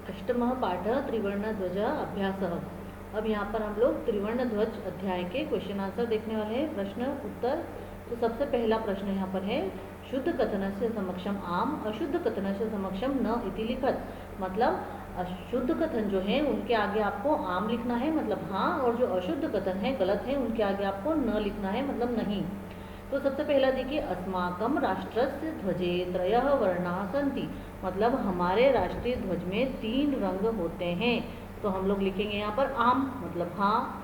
अष्टमः पाठः त्रिवर्णध्वज अभ्यासः। अब यहाँ पर हम लोग त्रिवर्ण ध्वज अध्याय के क्वेश्चन आंसर देखने वाले हैं, प्रश्न उत्तर। तो सबसे पहला प्रश्न यहाँ पर है, शुद्ध कथनस्य समक्षम आम, अशुद्ध कथनस्य समक्षम न इति लिखत। मतलब अशुद्ध कथन जो है उनके आगे आपको आम लिखना है, मतलब हाँ, और जो अशुद्ध कथन है, गलत है, उनके आगे आपको न लिखना है, मतलब नहीं। तो सबसे पहला देखिए, अस्माकं राष्ट्रस्य ध्वजे त्रयः वर्णाः सन्ति। मतलब हमारे राष्ट्रीय ध्वज में 3 रंग होते हैं। तो हम लोग लिखेंगे यहाँ पर आम, मतलब हाँ।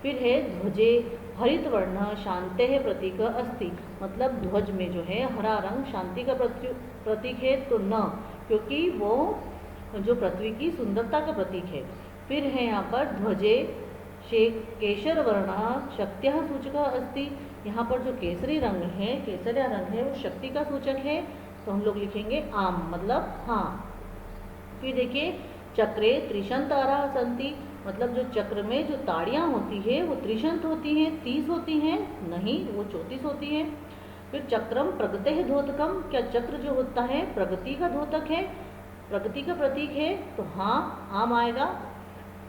फिर है ध्वजे हरित वर्ण शांतेः प्रतीक अस्ति। मतलब ध्वज में जो है हरा रंग शांति का प्रतीक है, तो न, क्योंकि वो जो पृथ्वी की सुंदरता का प्रतीक है। फिर है यहाँ पर ध्वजे केसर वर्ण शक्त्यः सूचकः अस्ति। यहाँ पर जो केसरी रंग है, केसरिया रंग है, वो शक्ति का सूचक है, तो हम लोग लिखेंगे आम, मतलब हाँ। फिर देखिए, चक्रे त्रिशंताराः सन्ति। मतलब जो चक्र में जो ताड़ियाँ होती है वो त्रिशंत होती हैं, 30 होती हैं, नहीं, वो 34 होती हैं। फिर चक्रम प्रगतेः द्योतकम। क्या चक्र जो होता है प्रगति का द्योतक है, प्रगति का प्रतीक है, तो हाँ, आम आएगा।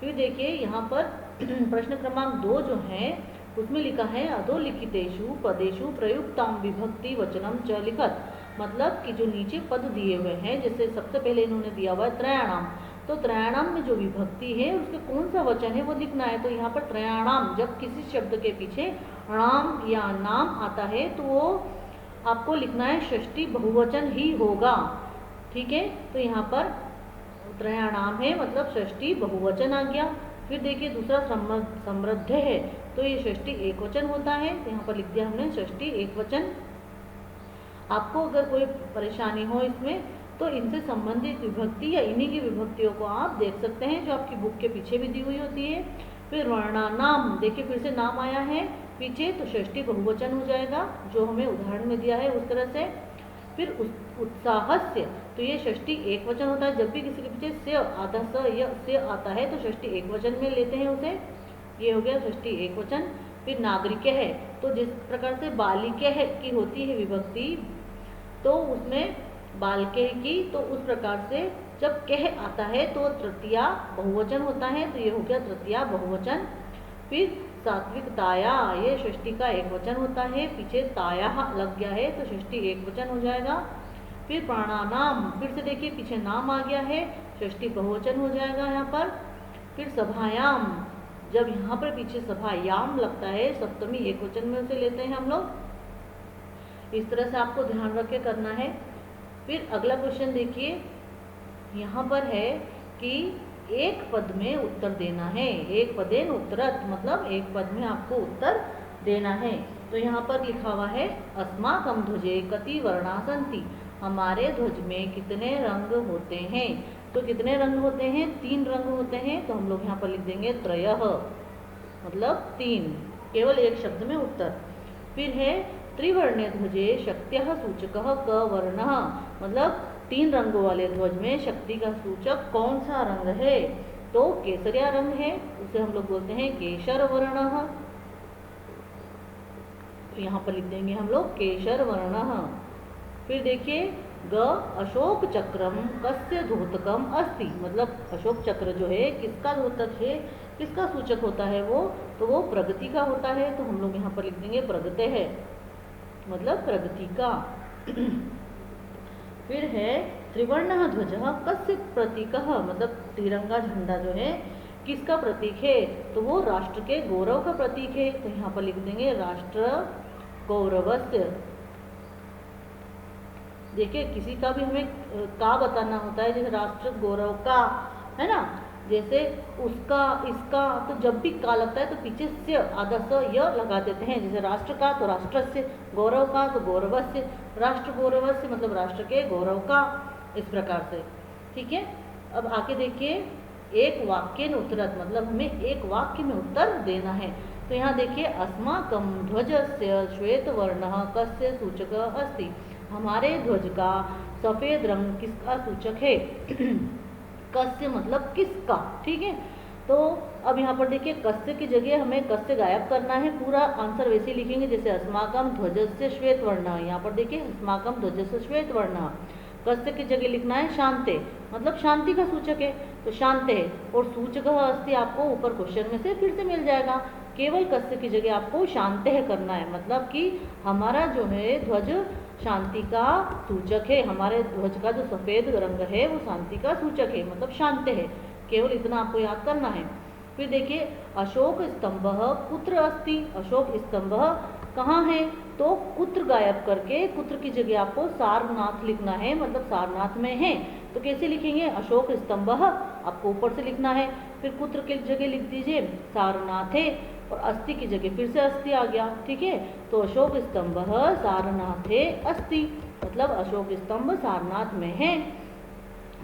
फिर देखिए यहाँ पर प्रश्न क्रमांक 2 जो है उसमें लिखा है, अधोलिखितेषु पदेषु प्रयुक्ताम विभक्ति वचनम च लिखत। मतलब कि जो नीचे पद दिए हुए हैं, जैसे सबसे पहले इन्होंने दिया हुआ है त्रयाणाम, तो त्रयाणाम में जो विभक्ति है उसके कौन सा वचन है वो लिखना है। तो यहाँ पर त्रयाणाम, जब किसी शब्द के पीछे णाम या नाम आता है तो वो आपको लिखना है षष्ठी बहुवचन ही होगा, ठीक है। तो यहाँ पर त्रयाणाम है, मतलब षष्ठी बहुवचन आ गया। फिर देखिए दूसरा समृद्ध है, तो ये षष्ठी एकवचन होता है, तो यहाँ पर लिख दिया हमने षष्ठी एकवचन। आपको अगर कोई परेशानी हो इसमें तो इनसे संबंधित विभक्ति या इन्हीं की विभक्तियों को आप देख सकते हैं, जो आपकी बुक के पीछे भी दी हुई होती है। फिर वर्णानाम, देखिए फिर से नाम आया है पीछे, तो षष्ठी बहुवचन हो जाएगा, जो हमें उदाहरण में दिया है उस तरह से। फिर उत्साहस्य, तो ये षष्ठी एक वचन होता है, जब भी किसी के पीछे से आधा से आता है तो षष्ठी एक वचन में लेते हैं उसे, ये हो गया षष्ठी एक वचन। फिर नागरिक है, तो जिस प्रकार से बालिके है की होती है विभक्ति, तो उसमें बालके की, तो उस प्रकार से जब कह आता है तो तृतीया बहुवचन होता है, तो ये हो गया तृतीया बहुवचन। फिर सात्विकताया, ये षष्ठी का एक वचन होता है, पीछे ताया लग गया है तो षष्ठी एक वचन हो जाएगा। फिर प्राणानाम, फिर से देखिए पीछे नाम आ गया है, षष्ठी बहुवचन हो जाएगा यहाँ पर। फिर सभायाम, जब यहाँ पर पीछे सभायाम लगता है, सप्तमी एक वचन में उसे लेते हैं हम लोग। इस तरह से आपको ध्यान रख के करना है। फिर अगला क्वेश्चन देखिए, यहाँ पर है कि एक पद में उत्तर देना है, एक पदेन उत्तरत, मतलब एक पद में आपको उत्तर देना है। तो यहाँ पर लिखा हुआ है, अस्माकं ध्वजे कति वर्णा सन्ति। हमारे ध्वज में कितने रंग होते हैं। तो कितने रंग होते हैं, 3 रंग होते हैं, तो हम लोग यहाँ पर लिख देंगे त्रयः, मतलब 3, केवल एक शब्द में उत्तर। फिर है त्रिवर्णे ध्वजे शक्त्यः सूचकः क वर्णः। मतलब 3 रंगों वाले ध्वज में शक्ति का सूचक कौन सा रंग है, तो केसरिया रंग है, उसे हम लोग बोलते हैं केशर वर्णः। तो यहाँ पर लिख देंगे हम लोग केशर वर्णः। फिर देखिए, ग अशोक चक्रम कस्य द्योतकम अस्ति। मतलब अशोक चक्र जो है किसका द्योतक है, किसका सूचक होता है वो, तो वो प्रगति का होता है, तो हम लोग यहाँ पर लिख देंगे प्रगते है, मतलब प्रगति का। फिर है त्रिवर्ण ध्वज कस्य प्रतीकः। मतलब तिरंगा झंडा जो है किसका प्रतीक है, तो वो राष्ट्र के गौरव का प्रतीक है, तो यहाँ पर लिख देंगे राष्ट्र गौरवस्य। देखिए किसी का भी हमें का बताना होता है, जैसे राष्ट्र गौरव का, है ना, जैसे उसका, इसका, तो जब भी का लगता है तो पीछे से आधा स य लगा देते हैं। जैसे राष्ट्र का तो राष्ट्रस्य, गौरव का तो गौरवस्य, राष्ट्र गौरवस्य मतलब राष्ट्र के गौरव का, इस प्रकार से, ठीक है। अब आके देखिए, एक वाक्य न उत्तरत, मतलब हमें एक वाक्य में उत्तर देना है। तो यहाँ देखिए, अस्माकं ध्वजस्य श्वेत वर्णः कस्य सूचकः अस्ति। हमारे ध्वज का सफ़ेद रंग किसका सूचक है। कस्य मतलब किसका, ठीक है। तो अब यहाँ पर देखिए, कस्य की जगह हमें कस्य गायब करना है, पूरा आंसर वैसे लिखेंगे जैसे अस्माकं ध्वजस्य श्वेत वर्ण। यहाँ पर देखिए अस्माकं ध्वजस्य श्वेत वर्ण, कस्य की जगह लिखना है शांते, मतलब शांति का सूचक है तो शांते है, और सूचक अस्ति आपको ऊपर क्वेश्चन में से फिर से मिल जाएगा। केवल कस्य की जगह आपको शांते है करना है, मतलब कि हमारा जो है ध्वज शांति का सूचक है, हमारे ध्वज का जो सफ़ेद रंग है वो शांति का सूचक है, मतलब शांत है। केवल इतना आपको याद करना है। फिर देखिए अशोक स्तंभ कुत्र अस्ति, अशोक स्तंभ कहाँ है, तो कुत्र गायब करके कुत्र की जगह आपको सारनाथ लिखना है, मतलब सारनाथ में है। तो कैसे लिखेंगे, अशोक स्तंभ आपको ऊपर से लिखना है, फिर कुत्र की जगह लिख दीजिए सारनाथ है, और अस्थि की जगह फिर से अस्थि आ गया, ठीक है। तो अशोक स्तंभ सारनाथे अस्ति, मतलब अशोक स्तंभ सारनाथ में है।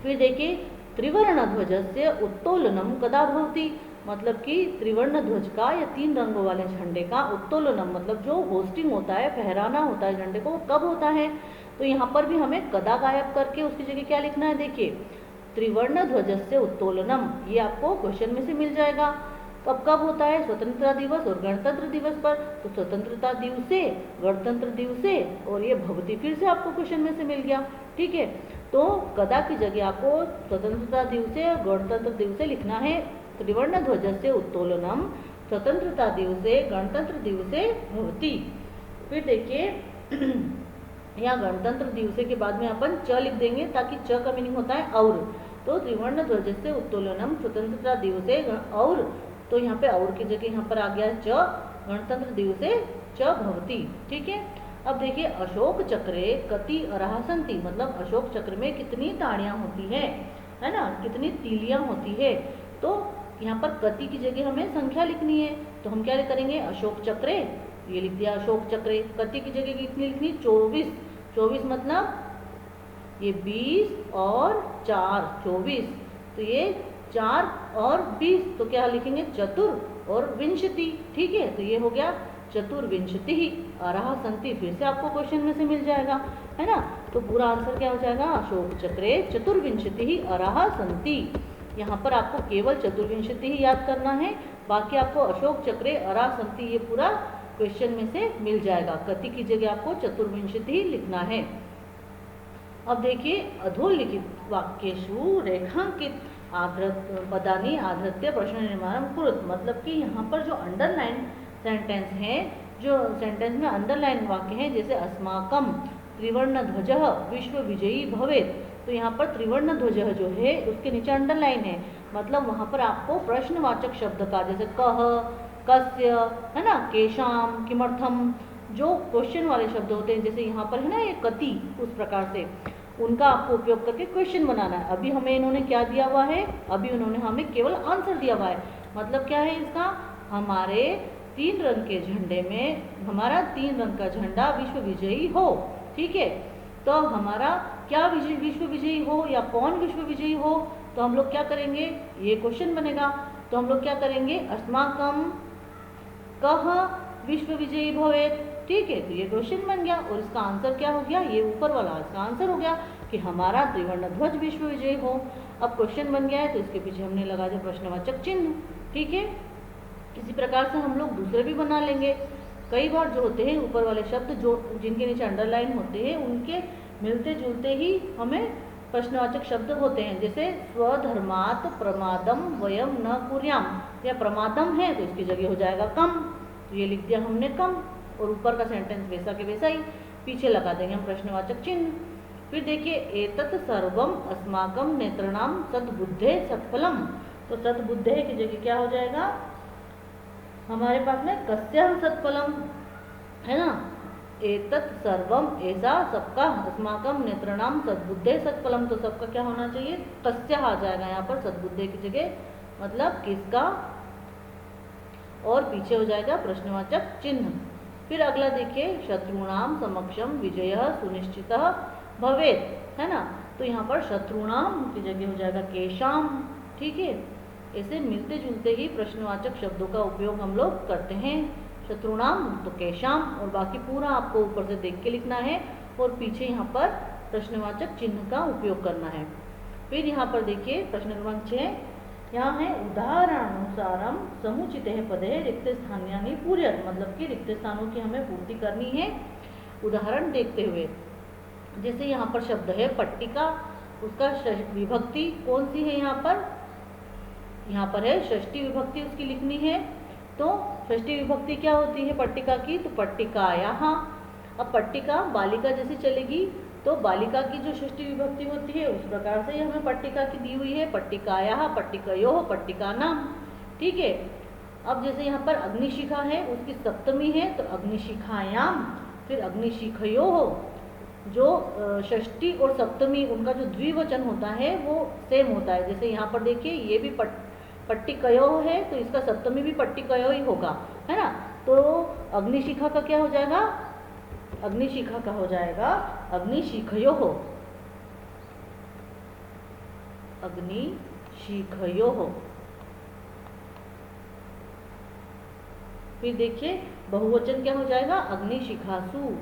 फिर देखिए त्रिवर्ण ध्वजस्य उत्तोलनम कदा भवति, मतलब कि त्रिवर्ण ध्वज का या 3 रंगों वाले झंडे का उत्तोलनम, मतलब जो होस्टिंग होता है, फहराना होता है झंडे को, वो कब होता है। तो यहाँ पर भी हमें कदा गायब करके उसकी जगह क्या लिखना है, देखिए त्रिवर्ण ध्वजस्य उत्तोलनम, ये आपको क्वेश्चन में से मिल जाएगा। कब कब होता है, स्वतंत्रता दिवस और गणतंत्र दिवस पर। तो स्वतंत्रता दिवसे, गणतंत्र दिवसे, और ये भवती फिर से आपको क्वेश्चन में से मिल गया, ठीक है। तो कदा की जगह आपको स्वतंत्रता दिवसे और गणतंत्र दिवसे लिखना है। त्रिवर्ण ध्वजस्य उत्तोलनम स्वतंत्रता दिवसे गणतंत्र दिवसे भवति। फिर देखिए यहाँ गणतंत्र दिवसे के बाद में अपन च लिख देंगे, ताकि च का मीनिंग होता है और। तो त्रिवर्ण ध्वजस्य उत्तोलनम स्वतंत्रता दिवसे और, तो यहाँ पे और की जगह यहाँ पर आ गया च, गणतंत्र दिवसे च भवति, ठीक है। अब देखिए अशोक चक्रे कति अराः सन्ति, मतलब अशोक चक्र में कितनी ताड़ियाँ होती है ना, कितनी तीलियाँ होती है। तो यहाँ पर कति की जगह हमें संख्या लिखनी है, तो हम क्या करेंगे, अशोक चक्रे, ये लिख दिया अशोक चक्रे। कति की जगह कितनी लिखनी, 24, 24 मतलब ये 20 और 4 24, तो ये 4 और 20, तो क्या लिखेंगे चतुर और विंशति, ठीक है। तो ये हो गया चतुर्विंशति ही अराः सन्ति, फिर से आपको क्वेश्चन में से मिल जाएगा, है ना। तो पूरा आंसर क्या हो जाएगा, अशोक चक्रे चतुर्विंशति ही अराः सन्ति। यहाँ पर आपको केवल चतुर्विंशति ही याद करना है, बाकी आपको अशोक चक्रे अराः सन्ति ये पूरा क्वेश्चन में से मिल जाएगा। कति की जगह आपको चतुर्विंशति ही लिखना है। अब देखिए अधोलिखित वाक्येषु रेखांकित पदानि आधृत्य प्रश्न निर्माणं कुरुत, मतलब कि यहाँ पर जो अंडरलाइन सेंटेंस है, जो सेंटेंस में अंडरलाइन वाक्य है, जैसे अस्माकं त्रिवर्ण ध्वज विश्व विजयी भवेत्, तो यहाँ पर त्रिवर्ण ध्वज जो है उसके नीचे अंडरलाइन है, मतलब वहाँ पर आपको प्रश्नवाचक शब्द का, जैसे कह, कस्य, है ना, केशाम, किमर्थम, जो क्वेश्चन वाले शब्द होते हैं, जैसे यहाँ पर है ना ये कति, उस प्रकार से उनका आपको उपयोग करके क्वेश्चन बनाना है। अभी हमें इन्होंने क्या दिया हुआ है, अभी उन्होंने हमें केवल आंसर दिया हुआ है, मतलब क्या है इसका, हमारे 3 रंग के झंडे में हमारा 3 रंग का झंडा विश्व विजयी हो, ठीक है। तो हमारा क्या विश्व विजयी हो या कौन विश्व विजयी हो, तो हम लोग क्या करेंगे, ये क्वेश्चन बनेगा। तो हम लोग क्या करेंगे, अस्माकं कः विश्व विजयी भवेत्, ठीक है। तो ये क्वेश्चन बन गया, और इसका आंसर क्या हो गया, ये ऊपर वाला इसका आंसर हो गया कि हमारा त्रिवर्ण ध्वज विश्व विजयी हो। अब क्वेश्चन बन गया है, तो इसके पीछे हमने लगा दिया प्रश्नवाचक चिन्ह, ठीक है। इसी प्रकार से हम लोग दूसरे भी बना लेंगे। कई बार जो होते हैं ऊपर वाले शब्द जो जिनके नीचे अंडरलाइन होते हैं, उनके मिलते जुलते ही हमें प्रश्नवाचक शब्द होते हैं, जैसे स्वधर्मात् प्रमादम वयम न कुर्याम, या प्रमादम है तो इसकी जगह हो जाएगा कम, तो ये लिख दिया हमने कम, और ऊपर का सेंटेंस वैसा के वैसा ही, पीछे लगा देंगे हम प्रश्नवाचक चिन्ह। फिर देखिए एतत् सर्वम अस्माकं नेत्रणाम सद्बुद्धे सत्फलम, तो सद्बुद्धे की जगह क्या हो जाएगा, हमारे पास में कस्याः सत्फलम, है ना। एतत् सर्वम, ऐसा सबका, अस्माकं नेत्रणाम सद्बुद्धे सत्फलम, तो सबका क्या होना चाहिए, कस्याः आ जाएगा यहाँ पर सद्बुद्धे की जगह, मतलब किसका, और पीछे हो जाएगा प्रश्नवाचक चिन्ह। फिर अगला देखिए शत्रुणाम समक्षम विजयः सुनिश्चितः भवेत्, है ना। तो यहाँ पर शत्रुणाम की जगह हो जाएगा केशाम, ठीक है। ऐसे मिलते जुलते ही प्रश्नवाचक शब्दों का उपयोग हम लोग करते हैं। शत्रुणाम तो केशाम, और बाकी पूरा आपको ऊपर से देख के लिखना है, और पीछे यहाँ पर प्रश्नवाचक चिन्ह का उपयोग करना है। फिर यहाँ पर देखिए प्रश्न क्रमांक 6, यहाँ है उदाहरणानुसारम समुचिते पदे रिक्त स्थानानि पूर्यत, मतलब कि रिक्त स्थानों की हमें पूर्ति करनी है उदाहरण देखते हुए। जैसे यहाँ पर शब्द है पट्टिका, उसका विभक्ति कौन सी है यहाँ पर है षष्ठी विभक्ति उसकी लिखनी है। तो षष्ठी विभक्ति क्या होती है पट्टिका की, तो पट्टिकायाः। अब पट्टिका बालिका जैसे चलेगी, तो बालिका की जो षष्ठी विभक्ति होती है उस प्रकार से हमें पट्टिका की दी हुई है, पट्टिकायाः, पट्टिकयोः, पट्टिकानां। ठीक है। अब जैसे यहाँ पर अग्निशिखा है, उसकी सप्तमी है, तो अग्निशिखायां, फिर अग्निशिखयोः। जो षष्ठी और सप्तमी उनका जो द्विवचन होता है वो सेम होता है। जैसे यहाँ पर देखिए ये भी पट्टिकयोः है, तो इसका सप्तमी भी पट्टिकयोः ही होगा, है ना। तो अग्निशिखा का क्या हो जाएगा, अग्निशिखा का हो जाएगा अग्निशिखयोः, अग्निशिखयोः। फिर देखिए बहुवचन क्या हो जाएगा, अग्निशिखासु।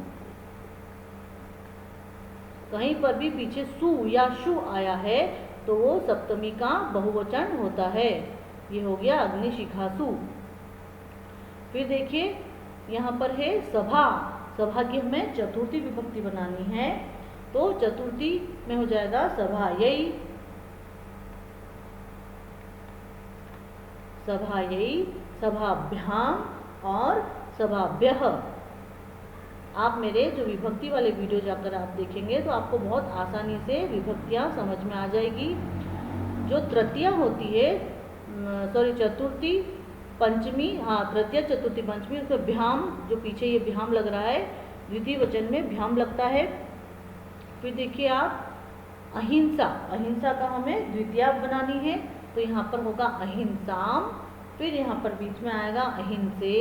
कहीं पर भी पीछे सु या शु आया है तो वो सप्तमी का बहुवचन होता है। ये हो गया अग्निशिखासु। फिर देखिए यहाँ पर है सभा। सभा की हमें चतुर्थी विभक्ति बनानी है, तो चतुर्थी में हो जाएगा सभायै, सभायै, सभाभ्याम और सभाभ्यः। आप मेरे जो विभक्ति वाले वीडियो जाकर आप देखेंगे तो आपको बहुत आसानी से विभक्तियाँ समझ में आ जाएगी। जो तृतीया होती है, चतुर्थी पंचमी, हाँ तृतीया चतुर्थी पंचमी, उसमें भ्याम, जो पीछे ये भ्याम लग रहा है द्वितीय वचन में भ्याम लगता है। फिर देखिए आप अहिंसा, अहिंसा का हमें द्वितीया बनानी है, तो यहाँ पर होगा अहिंसाम, फिर यहाँ पर बीच में आएगा अहिंसे,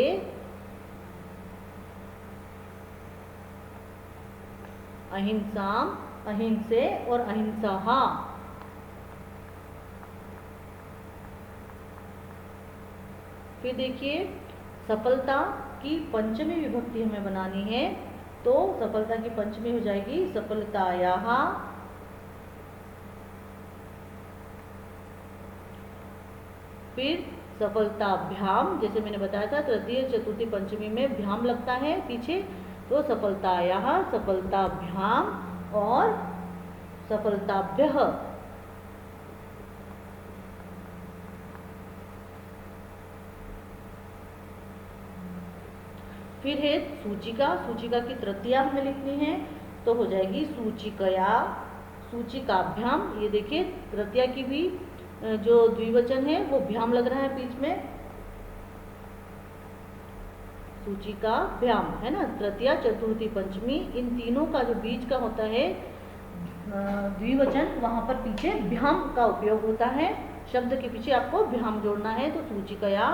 अहिंसाम, अहिंसे और अहिंसाहा। फिर देखिए सफलता की पंचमी विभक्ति हमें बनानी है, तो सफलता की पंचमी हो जाएगी सफलतायाः, फिर सफलताभ्याम। जैसे मैंने बताया था तृतीय चतुर्थी पंचमी में भ्याम लगता है पीछे, तो सफलतायाः, सफलताभ्याम और सफलताभ्यः। फिर है सूचिका। सूचिका की तृतीया हमें लिखनी है, तो हो जाएगी सूचिकया, सूचिकाभ्याम। ये देखिए तृतीया की भी जो द्विवचन है वो भ्याम लग रहा है बीच में, सूचिकाभ्याम, है ना। तृतीया चतुर्थी पंचमी इन तीनों का जो बीच का होता है द्विवचन, वहां पर पीछे भ्याम का उपयोग होता है। शब्द के पीछे आपको भ्याम जोड़ना है, तो सूचिकया,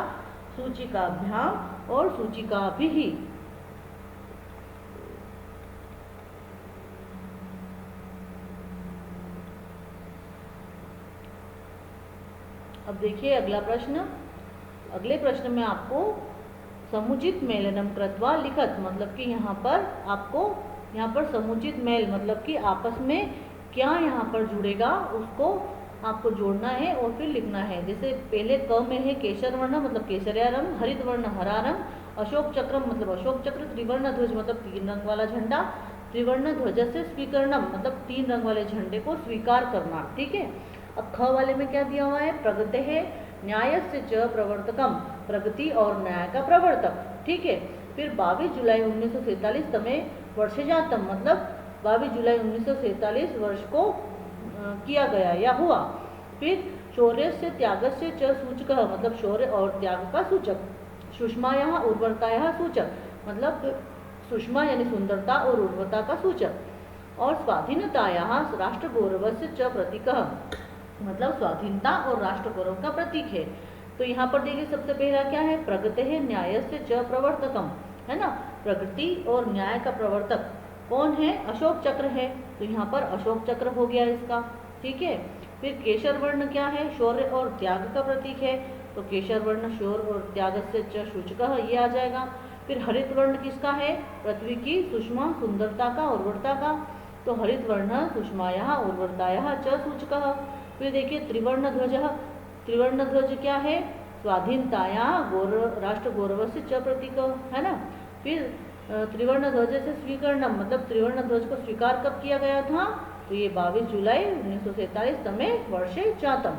सूचिकाभ्याम और सूचिकाभिः। अब देखिए अगला प्रश्न। अगले प्रश्न में आपको समुचित मेलनम कृत्वा लिखत, मतलब कि यहाँ पर आपको समुचित मेल मतलब कि आपस में क्या यहाँ पर जुड़ेगा उसको आपको जोड़ना है और फिर लिखना है। जैसे पहले क में है केसर वर्ण मतलब केसरिया रंग, हरित वर्ण हरा रंग, अशोक चक्रम मतलब अशोक चक्र, त्रिवर्ण ध्वज मतलब 3 रंग वाला झंडा, त्रिवर्ण ध्वज से स्वीकरणम मतलब 3 रंग वाले झंडे को स्वीकार करना। ठीक है। अब ख वाले में क्या दिया हुआ है, प्रगति है न्यायस्य च प्रवर्तकम, प्रगति और न्याय का प्रवर्तक। ठीक है। फिर 22 जुलाई 1947 तमे वर्षजातम मतलब 22 जुलाई 1947 वर्ष को किया गया या हुआ। फिर शौर्य से त्याग से च सूचक मतलब शौर्य और त्याग का सूचक, सुषमायाः उर्वरतायाः सूचक मतलब सुषमा यानी सुंदरता और उर्वरता का सूचक, और स्वाधीनतायाः राष्ट्र गौरवस्य च प्रतीकः मतलब स्वाधीनता और राष्ट्र गौरव का प्रतीक है। तो यहाँ पर देखिए सबसे पहला क्या है, प्रगति है न्यायस्य च प्रवर्तकम, है ना। प्रगति और न्याय का प्रवर्तक कौन है, अशोक चक्र है, तो यहाँ पर अशोक चक्र हो गया इसका। ठीक है। फिर केशर वर्ण क्या है, शौर्य और त्याग का प्रतीक है, तो केशर वर्ण शौर्य और त्याग से च सूचकः ये आ जाएगा। फिर हरित वर्ण किसका है, पृथ्वी की सुषमा सुंदरता का उर्वरता का, तो हरित वर्ण सुषमायाः उर्वरतायाः च सूचकः। फिर देखिए त्रिवर्ण ध्वज, त्रिवर्ण ध्वज क्या है, स्वाधीनतायाः राष्ट्र गौरवस्य च प्रतीक, है ना। फिर त्रिवर्ण ध्वज से स्वीकरणम मतलब त्रिवर्ण ध्वज को स्वीकार कब किया गया था? तो ये 22 जुलाई 1947 तमे वर्षे जातम।